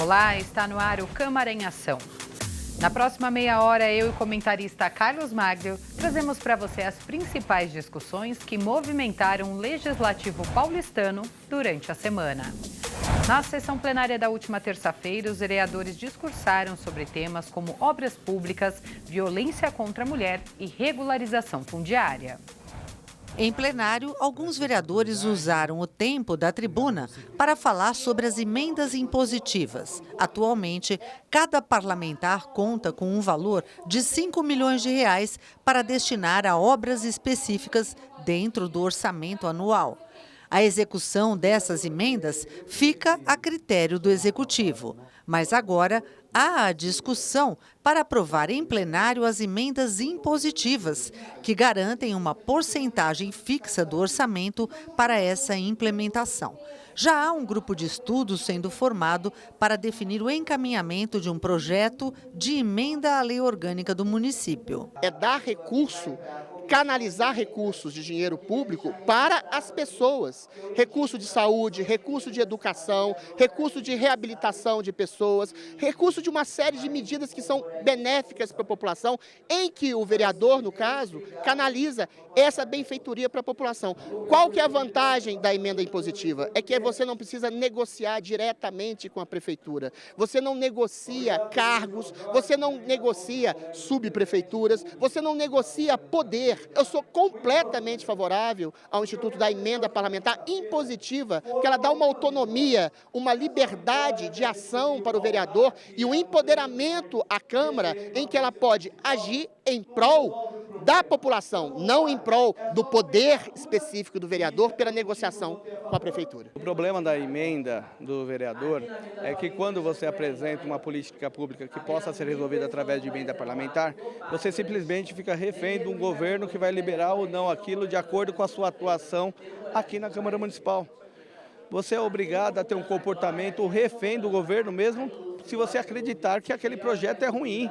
Olá, está no ar o Câmara em Ação. Na próxima meia hora, eu e o comentarista Carlos Maglio trazemos para você as principais discussões que movimentaram o Legislativo paulistano durante a semana. Na sessão plenária da última terça-feira, os vereadores discursaram sobre temas como obras públicas, violência contra a mulher e regularização fundiária. Em plenário, alguns vereadores usaram o tempo da tribuna para falar sobre as emendas impositivas. Atualmente, cada parlamentar conta com um valor de R$ 5 milhões para destinar a obras específicas dentro do orçamento anual. A execução dessas emendas fica a critério do Executivo. Mas agora há a discussão para aprovar em plenário as emendas impositivas, que garantem uma porcentagem fixa do orçamento para essa implementação. Já há um grupo de estudos sendo formado para definir o encaminhamento de um projeto de emenda à lei orgânica do município. É dar recurso, canalizar recursos de dinheiro público para as pessoas. Recurso de saúde, recurso de educação, recurso de reabilitação de pessoas, recurso de uma série de medidas que são benéficas para a população, em que o vereador, no caso, canaliza essa benfeitoria para a população. Qual que é a vantagem da emenda impositiva? É que você não precisa negociar diretamente com a prefeitura. Você não negocia cargos, você não negocia subprefeituras, você não negocia poder. Eu sou completamente favorável ao Instituto da Emenda Parlamentar impositiva, que ela dá uma autonomia, uma liberdade de ação para o vereador e um empoderamento à Câmara em que ela pode agir em prol da população, não em prol do poder específico do vereador pela negociação com a prefeitura. O problema da emenda do vereador é que quando você apresenta uma política pública que possa ser resolvida através de emenda parlamentar, você simplesmente fica refém de um governo que vai liberar ou não aquilo de acordo com a sua atuação aqui na Câmara Municipal. Você é obrigado a ter um comportamento refém do governo mesmo se você acreditar que aquele projeto é ruim.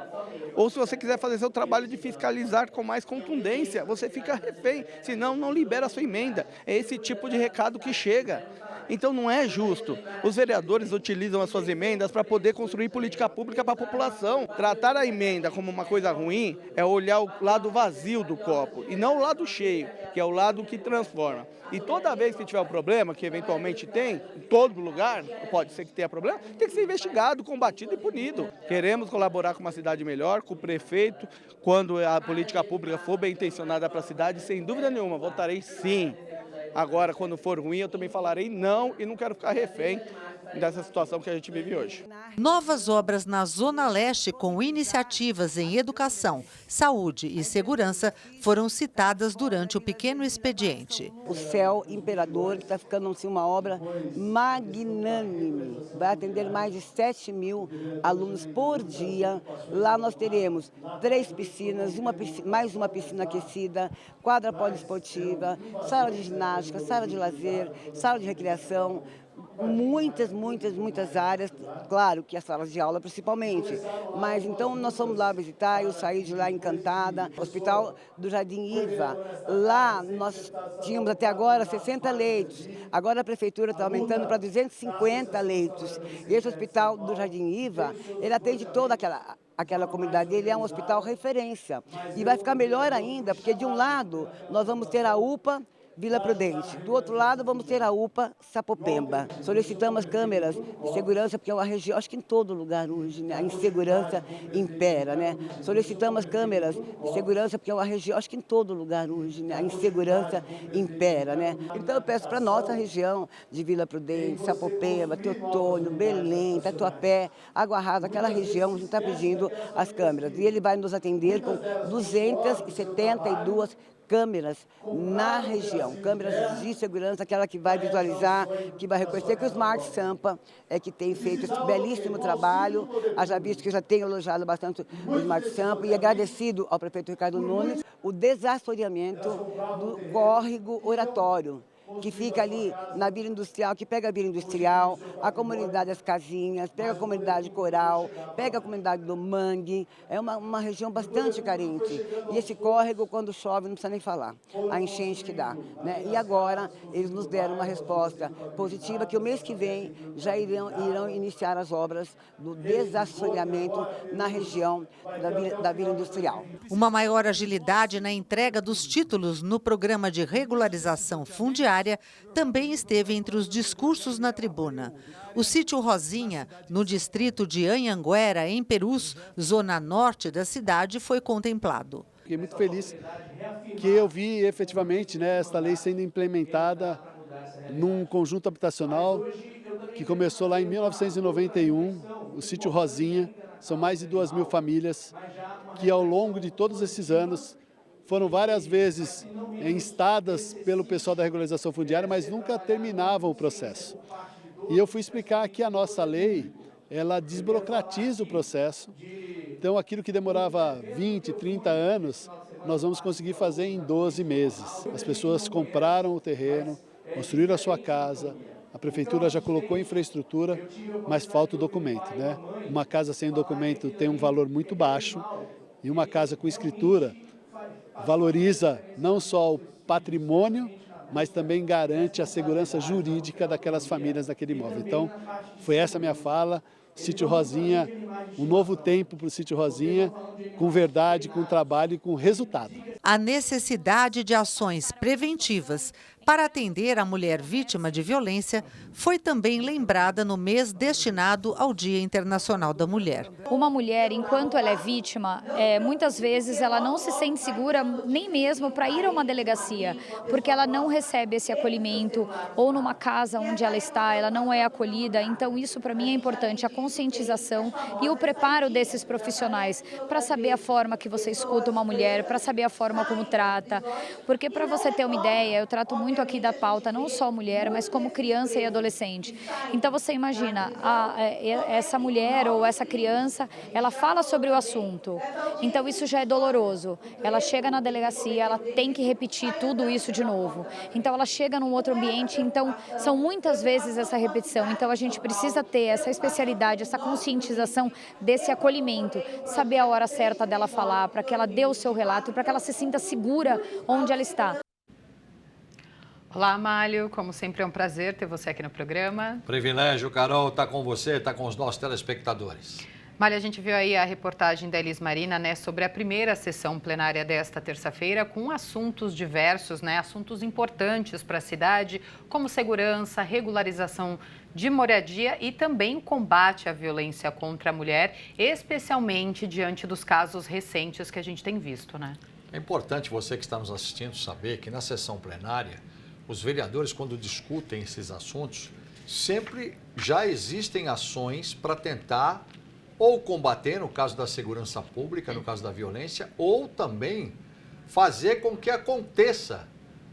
Ou se você quiser fazer seu trabalho de fiscalizar com mais contundência, você fica refém, senão não libera a sua emenda. É esse tipo de recado que chega. Então não é justo. Os vereadores utilizam as suas emendas para poder construir política pública para a população. Tratar a emenda como uma coisa ruim é olhar o lado vazio do copo e não o lado cheio, que é o lado que transforma. E toda vez que tiver um problema, que eventualmente tem, em todo lugar, pode ser que tenha problema, tem que ser investigado, combatido e punido. Queremos colaborar com uma cidade melhor, com o prefeito, quando a política pública for bem intencionada para a cidade, sem dúvida nenhuma, votarei sim. Agora, quando for ruim, eu também falarei não e não quero ficar refém dessa situação que a gente vive hoje. Novas obras na Zona Leste com iniciativas em educação, saúde e segurança foram citadas durante o pequeno expediente. O Céu Imperador, que está ficando assim, uma obra magnânime, vai atender mais de 7 mil alunos por dia. Lá nós teremos 3 piscinas, mais uma piscina aquecida, quadra poliesportiva, sala de ginástica, sala de lazer, sala de recreação, muitas áreas, claro que as salas de aula principalmente, mas então nós fomos lá visitar, eu saí de lá encantada. Hospital do Jardim Iva, lá nós tínhamos até agora 60 leitos, agora a prefeitura está aumentando para 250 leitos. Esse hospital do Jardim Iva, ele atende toda aquela comunidade, ele é um hospital referência e vai ficar melhor ainda, porque de um lado nós vamos ter a UPA Vila Prudente. Do outro lado, vamos ter a UPA Sapopemba. Solicitamos câmeras de segurança, porque é uma região, acho que em todo lugar hoje, né, a insegurança impera, né? Solicitamos câmeras de segurança, porque é uma região, acho que em todo lugar hoje, né, a insegurança impera, né? Então eu peço para a nossa região de Vila Prudente, Sapopemba, Teotônio, Belém, Tatuapé, Água Rasa, aquela região, a gente está pedindo as câmeras. E ele vai nos atender com 272 câmeras na região, câmeras de segurança, aquela que vai visualizar, que vai reconhecer, que o Smart Sampa é que tem feito esse belíssimo trabalho. Haja visto que já tenho elogiado bastante o Smart Sampa e agradecido ao prefeito Ricardo Nunes o desassoreamento do córrego Oratório, que fica ali na Vila Industrial, que pega a Vila Industrial, a comunidade das Casinhas, pega a comunidade Coral, pega a comunidade do Mangue. É uma região bastante carente. E esse córrego, quando chove, não precisa nem falar. A enchente que dá, né? E agora eles nos deram uma resposta positiva que o mês que vem já irão iniciar as obras do desassoreamento na região da Vila Industrial. Uma maior agilidade na entrega dos títulos no programa de regularização fundiária também esteve entre os discursos na tribuna. O sítio Rosinha, no distrito de Anhanguera, em Perus, zona norte da cidade, foi contemplado. Fiquei muito feliz que eu vi efetivamente, né, esta lei sendo implementada num conjunto habitacional que começou lá em 1991, o sítio Rosinha. São mais de 2.000 famílias que ao longo de todos esses anos foram várias vezes instadas pelo pessoal da regularização fundiária, mas nunca terminavam o processo. E eu fui explicar que a nossa lei, ela desburocratiza o processo. Então, aquilo que demorava 20, 30 anos, nós vamos conseguir fazer em 12 meses. As pessoas compraram o terreno, construíram a sua casa, a prefeitura já colocou infraestrutura, mas falta o documento, né? Uma casa sem documento tem um valor muito baixo e uma casa com escritura valoriza não só o patrimônio, mas também garante a segurança jurídica daquelas famílias naquele imóvel. Então, foi essa a minha fala. Sítio Rosinha, um novo tempo para o Sítio Rosinha, com verdade, com trabalho e com resultado. A necessidade de ações preventivas para atender a mulher vítima de violência foi também lembrada no mês destinado ao Dia Internacional da Mulher. Uma mulher, enquanto ela é vítima, muitas vezes ela não se sente segura nem mesmo para ir a uma delegacia, porque ela não recebe esse acolhimento, ou numa casa onde ela está, ela não é acolhida. Então isso para mim é importante, a conscientização e o preparo desses profissionais para saber a forma que você escuta uma mulher, para saber a forma como trata, porque para você ter uma ideia, eu trato muito aqui da pauta, não só mulher, mas como criança e adolescente. Então você imagina, essa mulher ou essa criança, ela fala sobre o assunto, então isso já é doloroso. Ela chega na delegacia, ela tem que repetir tudo isso de novo. Então ela chega num outro ambiente, então são muitas vezes essa repetição. Então a gente precisa ter essa especialidade, essa conscientização desse acolhimento, saber a hora certa dela falar, para que ela dê o seu relato, para que ela se sinta segura onde ela está. Olá, Amálio. Como sempre é um prazer ter você aqui no programa. Privilégio, Carol, estar com você, estar com os nossos telespectadores. Amálio, a gente viu aí a reportagem da Elis Marina, né, sobre a primeira sessão plenária desta terça-feira, com assuntos diversos, né, assuntos importantes para a cidade, como segurança, regularização de moradia e também combate à violência contra a mulher, especialmente diante dos casos recentes que a gente tem visto, né? É importante você que está nos assistindo saber que na sessão plenária, os vereadores, quando discutem esses assuntos, sempre já existem ações para tentar ou combater, no caso da segurança pública, no caso da violência, ou também fazer com que aconteça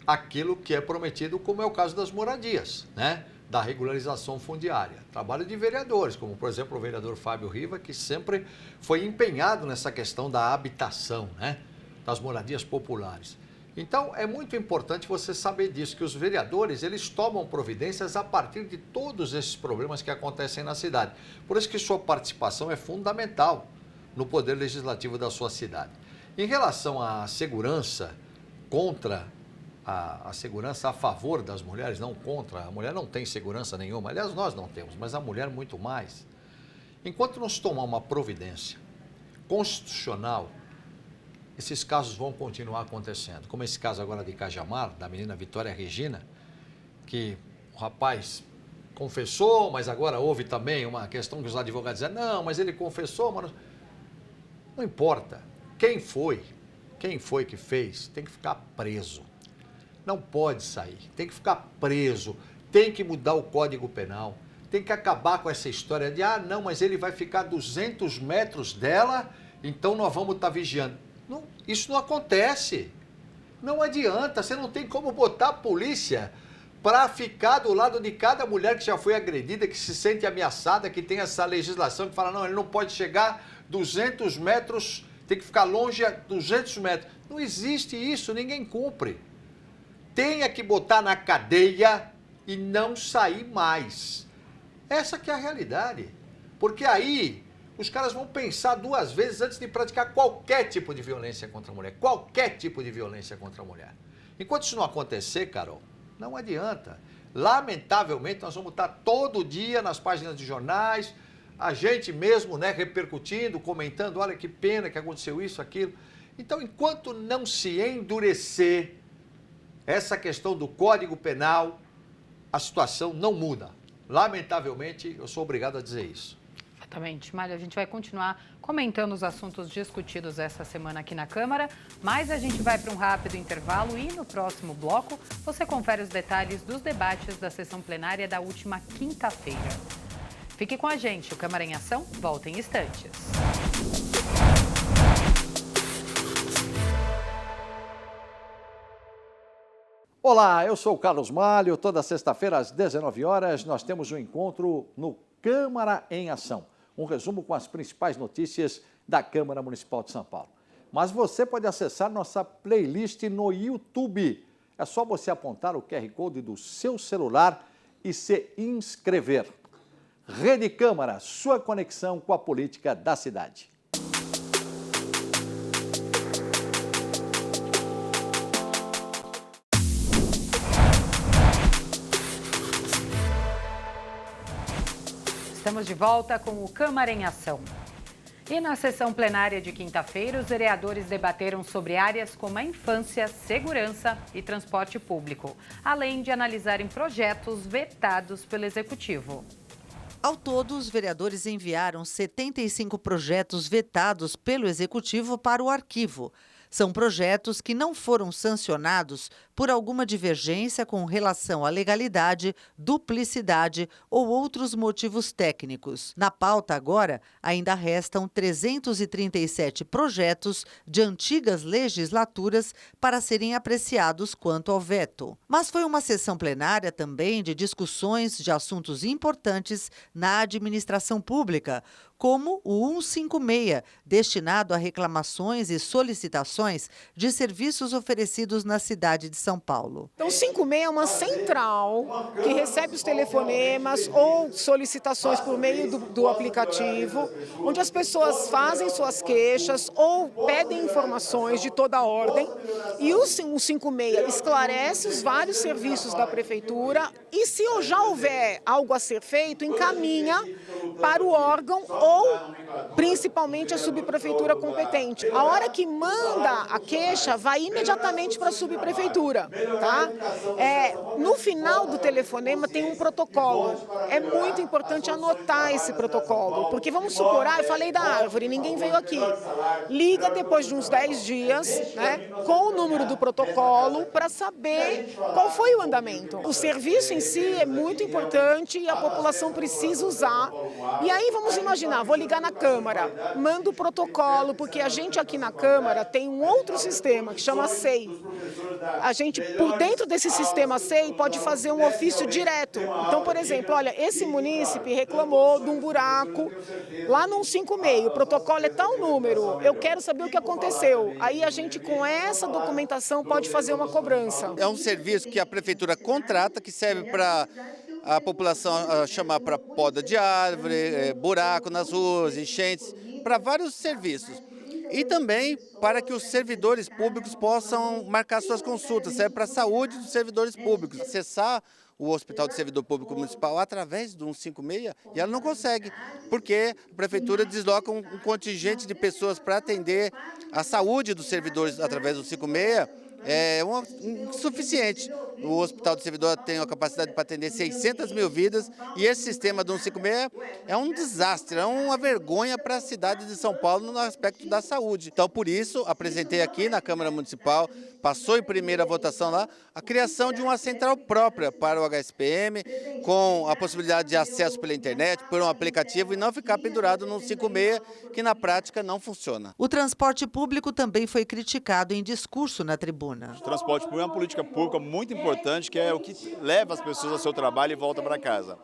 aquilo que é prometido, como é o caso das moradias, né? Da regularização fundiária. Trabalho de vereadores, como por exemplo o vereador Fábio Riva, que sempre foi empenhado nessa questão da habitação, né? Das moradias populares. Então, é muito importante você saber disso, que os vereadores, eles tomam providências a partir de todos esses problemas que acontecem na cidade. Por isso que sua participação é fundamental no poder legislativo da sua cidade. Em relação à segurança, contra a segurança a favor das mulheres, não contra, a mulher não tem segurança nenhuma, aliás, nós não temos, mas a mulher muito mais. Enquanto não se tomar uma providência constitucional, esses casos vão continuar acontecendo, como esse caso agora de Cajamar, da menina Vitória Regina, que o rapaz confessou, mas agora houve também uma questão que os advogados dizem, não, mas ele confessou, mas não importa. Quem foi que fez, tem que ficar preso. Não pode sair, tem que ficar preso, tem que mudar o Código Penal, tem que acabar com essa história de, não, mas ele vai ficar 200 metros dela, então nós vamos estar vigiando. Não, isso não acontece. Não adianta, você não tem como botar a polícia para ficar do lado de cada mulher que já foi agredida, que se sente ameaçada, que tem essa legislação que fala, não, ele não pode chegar 200 metros, tem que ficar longe a 200 metros. Não existe isso, ninguém cumpre. tenha que botar na cadeia e não sair mais. Essa que é a realidade. Porque aí os caras vão pensar 2 vezes antes de praticar qualquer tipo de violência contra a mulher. Qualquer tipo de violência contra a mulher. Enquanto isso não acontecer, Carol, não adianta. Lamentavelmente, nós vamos estar todo dia nas páginas de jornais, a gente mesmo, né, repercutindo, comentando, olha que pena que aconteceu isso, aquilo. Então, enquanto não se endurecer essa questão do Código Penal, a situação não muda. Lamentavelmente, eu sou obrigado a dizer isso. Exatamente. Mário, a gente vai continuar comentando os assuntos discutidos essa semana aqui na Câmara, mas a gente vai para um rápido intervalo e no próximo bloco você confere os detalhes dos debates da sessão plenária da última quinta-feira. Fique com a gente, o Câmara em Ação volta em instantes. Olá, eu sou o Carlos Malho. Toda sexta-feira às 19 horas nós temos um encontro no Câmara em Ação. Um resumo com as principais notícias da Câmara Municipal de São Paulo. Mas você pode acessar nossa playlist no YouTube. É só você apontar o QR Code do seu celular e se inscrever. Rede Câmara, sua conexão com a política da cidade. Estamos de volta com o Câmara em Ação. E na sessão plenária de quinta-feira, os vereadores debateram sobre áreas como a infância, segurança e transporte público, além de analisarem projetos vetados pelo Executivo. Ao todo, os vereadores enviaram 75 projetos vetados pelo Executivo para o arquivo. São projetos que não foram sancionados por alguma divergência com relação à legalidade, duplicidade ou outros motivos técnicos. Na pauta agora, ainda restam 337 projetos de antigas legislaturas para serem apreciados quanto ao veto. Mas foi uma sessão plenária também de discussões de assuntos importantes na administração pública, como o 156, destinado a reclamações e solicitações de serviços oferecidos na cidade de São Paulo. Então, o 156 é uma central que recebe os telefonemas ou solicitações por meio do aplicativo, onde as pessoas fazem suas queixas ou pedem informações de toda a ordem. E o 156 esclarece os vários serviços da prefeitura e, se já houver algo a ser feito, encaminha para o órgão ou, principalmente, a subprefeitura competente. A hora que manda a queixa, vai imediatamente para a subprefeitura, tá? No final do telefonema tem um protocolo. É muito importante anotar esse protocolo, porque vamos supor, eu falei da árvore, ninguém veio aqui. Liga depois de uns 10 dias, né, com o número do protocolo para saber qual foi o andamento. O serviço em si é muito importante e a população precisa usar. E aí vamos imaginar, vou ligar na Câmara, mando o protocolo, porque a gente aqui na Câmara tem um outro sistema que chama SEI. A gente, por dentro desse sistema SEI, pode fazer um ofício direto. Então, por exemplo, olha, esse munícipe reclamou de um buraco lá no 156, o protocolo é tal número, eu quero saber o que aconteceu. Aí a gente, com essa documentação, pode fazer uma cobrança. É um serviço que a prefeitura contrata, que serve para a população chamar para poda de árvore, buraco nas ruas, enchentes, para vários serviços. E também para que os servidores públicos possam marcar suas consultas, serve para a saúde dos servidores públicos. Acessar o Hospital de Servidor Público Municipal através do 156 e ela não consegue, porque a prefeitura desloca um contingente de pessoas para atender a saúde dos servidores através do 156. É insuficiente. O Hospital do Servidor tem a capacidade para atender 600 mil vidas e esse sistema do 156 é um desastre, é uma vergonha para a cidade de São Paulo no aspecto da saúde. Então, por isso, apresentei aqui na Câmara Municipal, passou em primeira votação lá, a criação de uma central própria para o HSPM, com a possibilidade de acesso pela internet, por um aplicativo e não ficar pendurado no 156, que na prática não funciona. O transporte público também foi criticado em discurso na tribuna. O transporte público é uma política pública muito importante, que é o que leva as pessoas ao seu trabalho e volta para casa.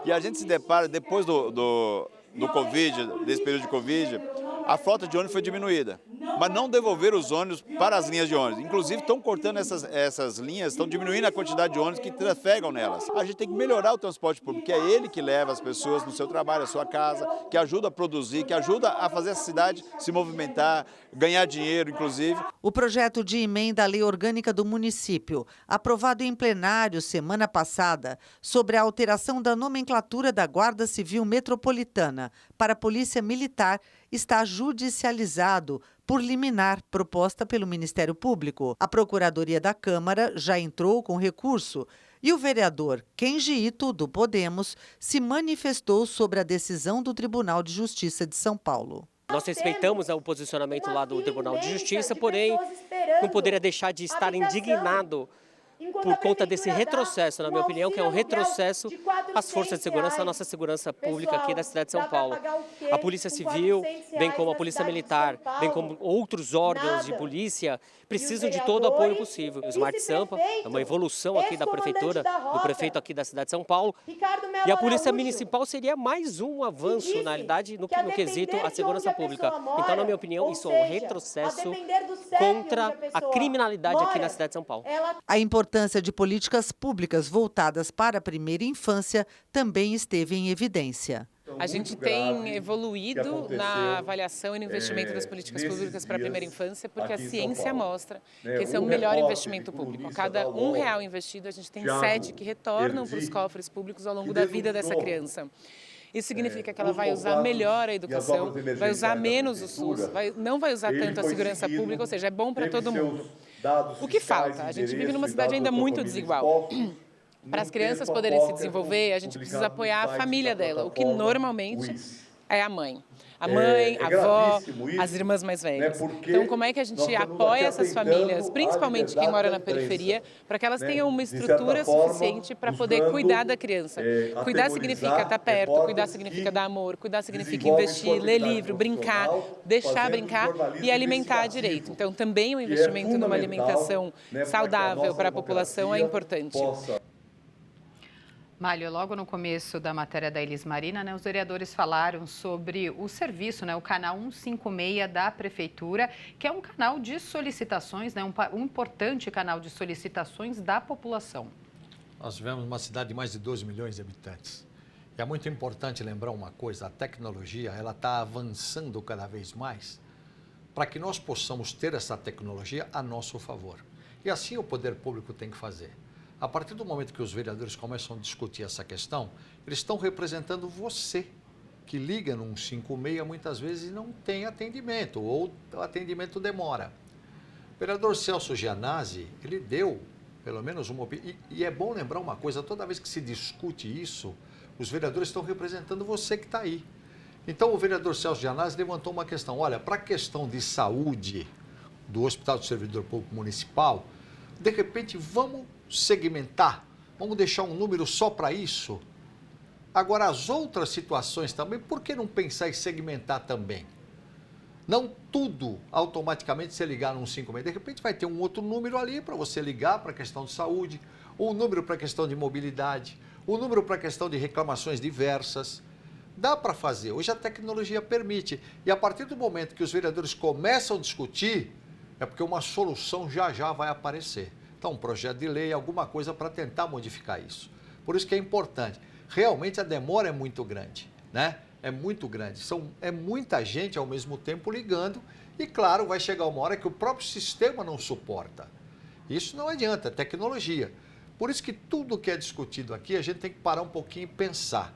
E a gente se depara, depois do Covid, desse período de Covid, a frota de ônibus foi diminuída. mas não devolver os ônibus para as linhas de ônibus. Inclusive, estão cortando essas linhas, estão diminuindo a quantidade de ônibus que trafegam nelas. A gente tem que melhorar o transporte público, que é ele que leva as pessoas no seu trabalho, à sua casa, que ajuda a produzir, que ajuda a fazer a cidade se movimentar, ganhar dinheiro, inclusive. O projeto de emenda à lei orgânica do município, aprovado em plenário semana passada, sobre a alteração da nomenclatura da Guarda Civil Metropolitana para a Polícia Militar, está judicializado por liminar proposta pelo Ministério Público. A Procuradoria da Câmara já entrou com recurso e o vereador Kenji Ito, do Podemos, se manifestou sobre a decisão do Tribunal de Justiça de São Paulo. Nós respeitamos o posicionamento lá do Tribunal de Justiça, porém não poderia deixar de estar indignado por conta desse retrocesso, na minha opinião, que é um retrocesso às forças de segurança, à nossa segurança pública aqui da cidade de São Paulo. A Polícia Civil, bem como a Polícia Militar, bem como outros órgãos de polícia, precisam de todo o apoio possível. O Smart Sampa é uma evolução aqui da prefeitura, do prefeito aqui da cidade de São Paulo. E a Polícia Municipal seria mais um avanço, na realidade, no quesito à segurança pública. Então, na minha opinião, isso é um retrocesso contra a criminalidade aqui na cidade de São Paulo. A importância de políticas públicas voltadas para a primeira infância também esteve em evidência. A gente tem evoluído na avaliação e no investimento das políticas públicas para a primeira infância, porque a ciência mostra que esse é o melhor investimento público. A cada R$1 investido, a gente tem 7 que retornam para os cofres públicos ao longo da vida dessa criança. Isso significa que ela vai usar melhor a educação, vai usar menos o SUS, não vai usar tanto a segurança pública, ou seja, é bom para todo mundo. O que falta? A gente vive numa cidade ainda muito desigual. Para as crianças poderem se desenvolver, a gente precisa apoiar a família dela, o que normalmente é a mãe. A mãe, a avó, as irmãs mais velhas. Então, como é que a gente apoia essas famílias, principalmente quem mora na periferia, para que elas tenham uma estrutura suficiente para poder cuidar da criança? Cuidar significa estar perto, cuidar significa dar amor, cuidar significa investir, ler livro, brincar, deixar brincar e alimentar direito. Então, também o investimento numa alimentação saudável para a população é importante. Mário, logo no começo da matéria da Elis Marina, os vereadores falaram sobre o serviço, o canal 156 da Prefeitura, que é um canal de solicitações, um importante canal de solicitações da população. Nós vivemos uma cidade de mais de 12 milhões de habitantes. E é muito importante lembrar uma coisa, a tecnologia está avançando cada vez mais para que nós possamos ter essa tecnologia a nosso favor. E assim o poder público tem que fazer. A partir do momento que os vereadores começam a discutir essa questão, eles estão representando você, que liga no 156 muitas vezes e não tem atendimento, ou o atendimento demora. O vereador Celso Gianazzi, ele deu pelo menos uma opinião. E é bom lembrar uma coisa, toda vez que se discute isso, os vereadores estão representando você que está aí. Então o vereador Celso Gianazzi levantou uma questão, olha, para a questão de saúde do Hospital do Servidor Público Municipal, de repente vamos segmentar, vamos deixar um número só para isso. Agora, as outras situações também, por que não pensar em segmentar também? Não tudo automaticamente você ligar no 156. De repente vai ter um outro número ali para você ligar para a questão de saúde, um número para a questão de mobilidade, um número para a questão de reclamações diversas. Dá para fazer, hoje a tecnologia permite. E a partir do momento que os vereadores começam a discutir, é porque uma solução já vai aparecer. Então, um projeto de lei, alguma coisa para tentar modificar isso. Por isso que é importante. Realmente a demora é muito grande, né? É muito grande. É muita gente ao mesmo tempo ligando e, claro, vai chegar uma hora que o próprio sistema não suporta. Isso não adianta, é tecnologia. Por isso que tudo que é discutido aqui, a gente tem que parar um pouquinho e pensar.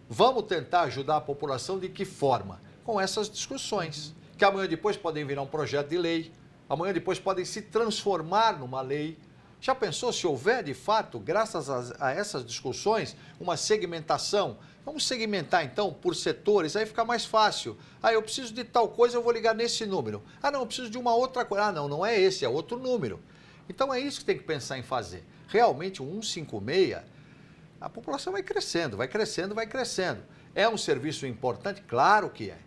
Vamos tentar ajudar a população de que forma? Com essas discussões, que amanhã depois podem virar um projeto de lei, amanhã depois podem se transformar numa lei. Já pensou se houver, de fato, graças a essas discussões, uma segmentação? Vamos segmentar, então, por setores, aí fica mais fácil. Ah, eu preciso de tal coisa, eu vou ligar nesse número. Ah, não, eu preciso de uma outra coisa. Ah, não é esse, é outro número. Então, é isso que tem que pensar em fazer. Realmente, o 156, a população vai crescendo, vai crescendo, vai crescendo. É um serviço importante? Claro que é.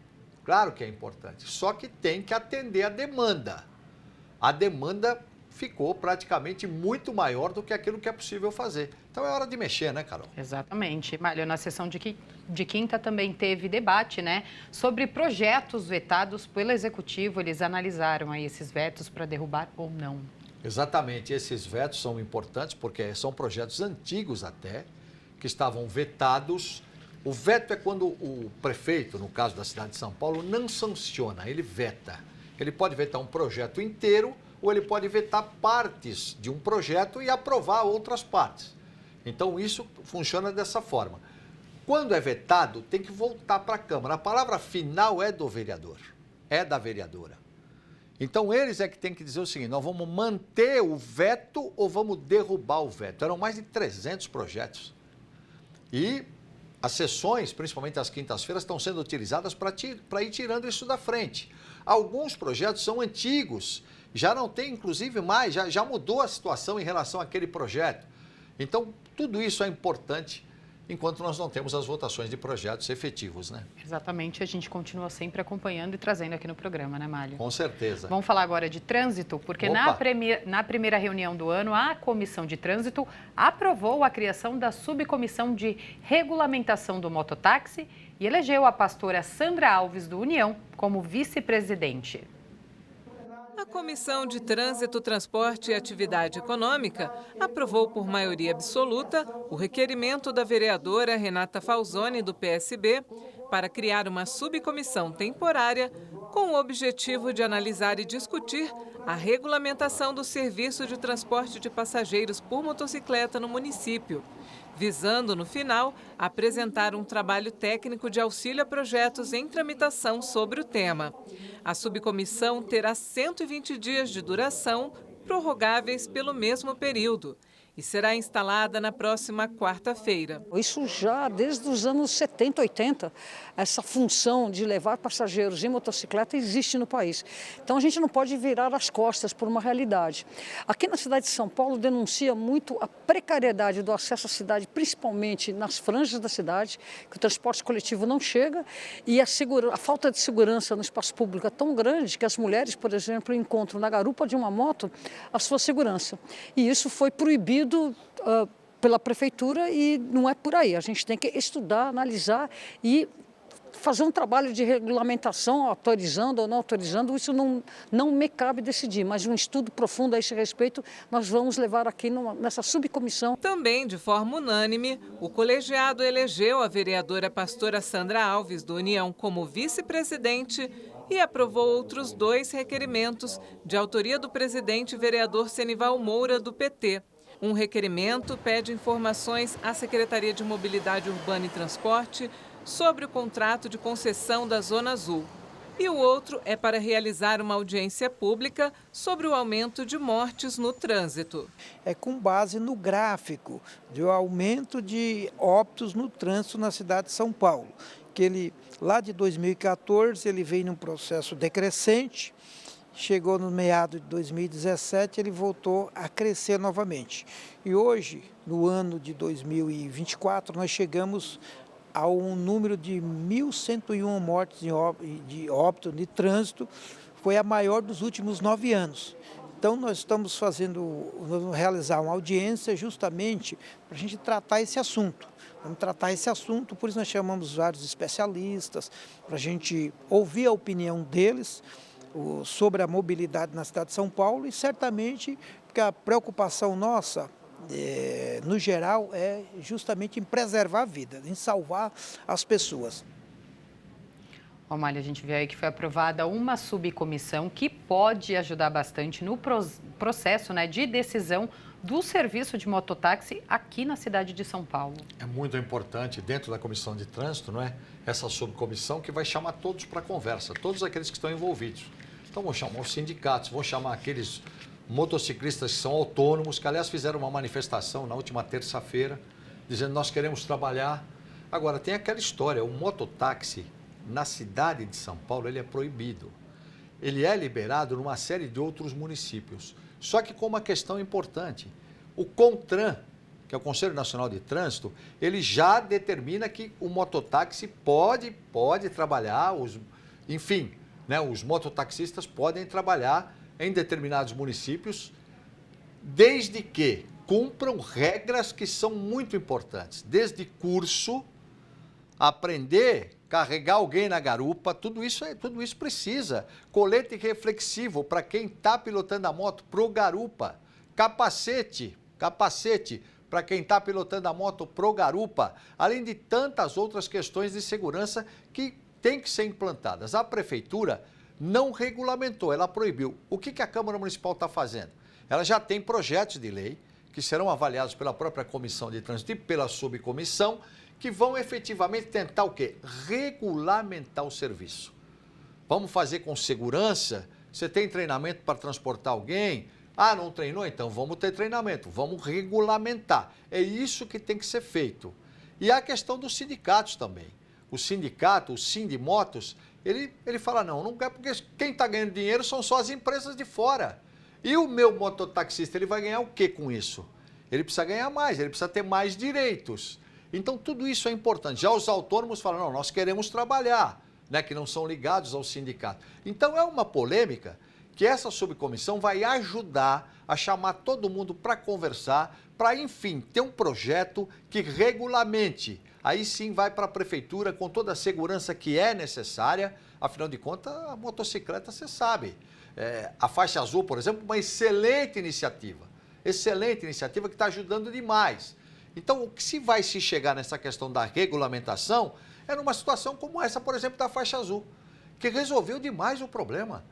Claro que é importante. Só que tem que atender a demanda. A demanda ficou praticamente muito maior do que aquilo que é possível fazer. Então é hora de mexer, né, Carol? Exatamente. Mário, na sessão de quinta também teve debate, né, sobre projetos vetados pelo Executivo. Eles analisaram aí esses vetos para derrubar ou não. Exatamente. Esses vetos são importantes porque são projetos antigos até, que estavam vetados. O veto é quando o prefeito, no caso da cidade de São Paulo, não sanciona, ele veta. Ele pode vetar um projeto inteiro ou ele pode vetar partes de um projeto e aprovar outras partes. Então, isso funciona dessa forma. Quando é vetado, tem que voltar para a Câmara. A palavra final é do vereador, é da vereadora. Então, eles é que têm que dizer o seguinte, nós vamos manter o veto ou vamos derrubar o veto. Eram mais de 300 projetos. E as sessões, principalmente as quintas-feiras, estão sendo utilizadas para ir tirando isso da frente. Alguns projetos são antigos, já não tem, inclusive, mais, já mudou a situação em relação àquele projeto. Então, tudo isso é importante enquanto nós não temos as votações de projetos efetivos, né? Exatamente, a gente continua sempre acompanhando e trazendo aqui no programa, né, Mário? Com certeza. Vamos falar agora de trânsito, porque na primeira reunião do ano, a Comissão de Trânsito aprovou a criação da Subcomissão de Regulamentação do Mototáxi e elegeu a pastora Sandra Alves, do União, como vice-presidente. A Comissão de Trânsito, Transporte e Atividade Econômica aprovou por maioria absoluta o requerimento da vereadora Renata Falzoni, do PSB, para criar uma subcomissão temporária com o objetivo de analisar e discutir a regulamentação do serviço de transporte de passageiros por motocicleta no município, visando, no final, apresentar um trabalho técnico de auxílio a projetos em tramitação sobre o tema. A subcomissão terá 120 dias de duração, prorrogáveis pelo mesmo período, e será instalada na próxima quarta-feira. Isso já desde os anos 70, 80, essa função de levar passageiros em motocicleta existe no país. Então a gente não pode virar as costas por uma realidade. Aqui na cidade de São Paulo denuncia muito a precariedade do acesso à cidade, principalmente nas franjas da cidade, que o transporte coletivo não chega e a falta de segurança no espaço público é tão grande que as mulheres, por exemplo, encontram na garupa de uma moto a sua segurança. E isso foi proibido pela prefeitura e não é por aí. A gente tem que estudar, analisar e fazer um trabalho de regulamentação, autorizando ou não autorizando. Isso não me cabe decidir, mas um estudo profundo a esse respeito nós vamos levar aqui nessa subcomissão. Também, de forma unânime, o colegiado elegeu a vereadora pastora Sandra Alves, do União, como vice-presidente e aprovou outros 2 requerimentos de autoria do presidente vereador Senival Moura, do PT. Um requerimento pede informações à Secretaria de Mobilidade Urbana e Transporte sobre o contrato de concessão da Zona Azul. E o outro é para realizar uma audiência pública sobre o aumento de mortes no trânsito. É com base no gráfico do aumento de óbitos no trânsito na cidade de São Paulo, que ele, lá de 2014, ele veio num processo decrescente. Chegou no meado de 2017, ele voltou a crescer novamente. E hoje, no ano de 2024, nós chegamos a um número de 1.101 mortes de óbito de trânsito, foi a maior dos últimos 9 anos. Então, nós estamos vamos realizar uma audiência justamente para a gente tratar esse assunto. Vamos tratar esse assunto, por isso nós chamamos vários especialistas, para a gente ouvir a opinião deles sobre a mobilidade na cidade de São Paulo e certamente porque a preocupação nossa, no geral, é justamente em preservar a vida, em salvar as pessoas. Mário, a gente vê aí que foi aprovada uma subcomissão que pode ajudar bastante no processo, né, de decisão do serviço de mototáxi aqui na cidade de São Paulo. É muito importante, dentro da comissão de trânsito, não é? Essa subcomissão que vai chamar todos para conversa, todos aqueles que estão envolvidos. Então, vão chamar os sindicatos, vão chamar aqueles motociclistas que são autônomos, que, aliás, fizeram uma manifestação na última terça-feira, dizendo nós queremos trabalhar. Agora, tem aquela história, o mototáxi na cidade de São Paulo, ele é proibido. Ele é liberado numa série de outros municípios. Só que com uma questão importante, o CONTRAN, que é o Conselho Nacional de Trânsito, ele já determina que o mototáxi pode trabalhar, enfim, né, os mototaxistas podem trabalhar em determinados municípios desde que cumpram regras que são muito importantes, desde curso, aprender, carregar alguém na garupa, tudo isso precisa. Colete reflexivo para quem está pilotando a moto pro garupa, capacete para quem está pilotando a moto pro garupa, além de tantas outras questões de segurança que têm que ser implantadas. A prefeitura não regulamentou, ela proibiu. O que a Câmara Municipal está fazendo? Ela já tem projetos de lei que serão avaliados pela própria Comissão de Trânsito e pela subcomissão, que vão efetivamente tentar o quê? Regulamentar o serviço. Vamos fazer com segurança? Você tem treinamento para transportar alguém? Ah, não treinou? Então vamos ter treinamento, vamos regulamentar. É isso que tem que ser feito. E a questão dos sindicatos também. O sindicato, o Sindimotos, ele fala, não quer, porque quem está ganhando dinheiro são só as empresas de fora. E o meu mototaxista, ele vai ganhar o quê com isso? Ele precisa ganhar mais, ele precisa ter mais direitos. Então tudo isso é importante. Já os autônomos falam, não, nós queremos trabalhar, né, que não são ligados ao sindicato. Então é uma polêmica que essa subcomissão vai ajudar a chamar todo mundo para conversar, para, enfim, ter um projeto que regulamente. Aí sim vai para a prefeitura com toda a segurança que é necessária. Afinal de contas, a motocicleta, você sabe. A faixa azul, por exemplo, uma excelente iniciativa que está ajudando demais. Então, o que se vai se chegar nessa questão da regulamentação é numa situação como essa, por exemplo, da faixa azul, que resolveu demais o problema.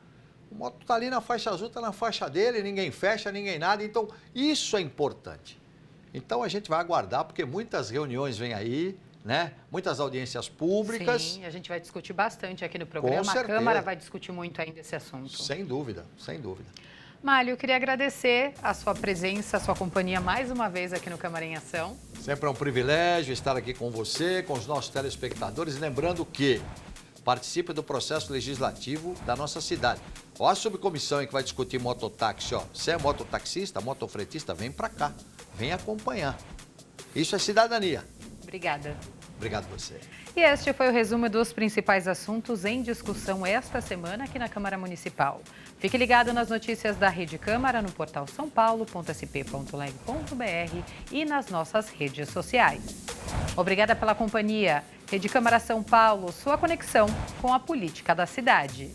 O moto está ali na faixa azul, está na faixa dele, ninguém fecha, ninguém nada. Então, isso é importante. Então, a gente vai aguardar, porque muitas reuniões vêm aí, né? Muitas audiências públicas. Sim, a gente vai discutir bastante aqui no programa. A Câmara vai discutir muito ainda esse assunto. Sem dúvida, sem dúvida. Málio, eu queria agradecer a sua presença, a sua companhia mais uma vez aqui no Câmara em Ação. Sempre é um privilégio estar aqui com você, com os nossos telespectadores. Lembrando que participe do processo legislativo da nossa cidade. Ó, a subcomissão que vai discutir mototáxi, ó. Você é mototaxista, motofretista, vem para cá, vem acompanhar. Isso é cidadania. Obrigada. Obrigado a você. E este foi o resumo dos principais assuntos em discussão esta semana aqui na Câmara Municipal. Fique ligado nas notícias da Rede Câmara no portal saopaulo.sp.leg.br e nas nossas redes sociais. Obrigada pela companhia. Rede Câmara São Paulo, sua conexão com a política da cidade.